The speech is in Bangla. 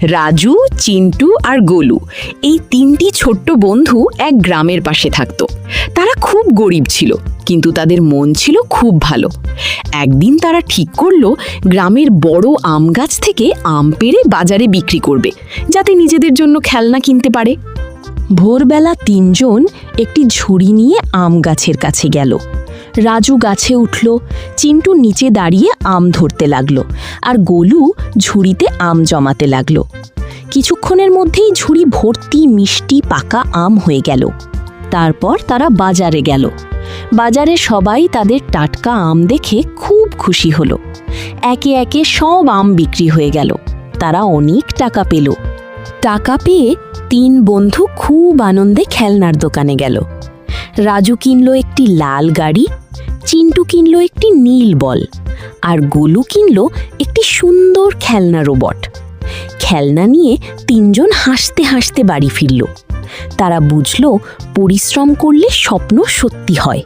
রাজু, চিন্টু আর গোলু এই তিনটি ছোট্ট বন্ধু এক গ্রামের পাশে থাকত। তারা খুব গরিব ছিল, কিন্তু তাদের মন ছিল খুব ভালো। একদিন তারা ঠিক করলো গ্রামের বড় আম গাছ থেকে আম পেড়ে বাজারে বিক্রি করবে, যাতে নিজেদের জন্য খেলনা কিনতে পারে। ভোরবেলা তিনজন একটি ঝুড়ি নিয়ে আম গাছের কাছে গেল। রাজু গাছে উঠল, চিন্টু নিচে দাঁড়িয়ে আম ধরতে লাগলো, আর গোলু ঝুড়িতে আম জমাতে লাগলো। কিছুক্ষণের মধ্যেই ঝুড়ি ভর্তি মিষ্টি পাকা আম হয়ে গেল। তারপর তারা বাজারে গেল। বাজারে সবাই তাদের টাটকা আম দেখে খুব খুশি হলো। একে একে সব আম বিক্রি হয়ে গেল। তারা অনেক টাকা পেল। টাকা পেয়ে তিন বন্ধু খুব আনন্দে খেলনার দোকানে গেল। রাজু কিনল একটি লাল গাড়ি, চিন্টু কিনল একটি নীল বল, আর গোলু কিনল একটি সুন্দর খেলনা রোবট। খেলনা নিয়ে তিনজন হাসতে হাসতে বাড়ি ফিরল। তারা বুঝল পরিশ্রম করলে স্বপ্ন সত্যি হয়।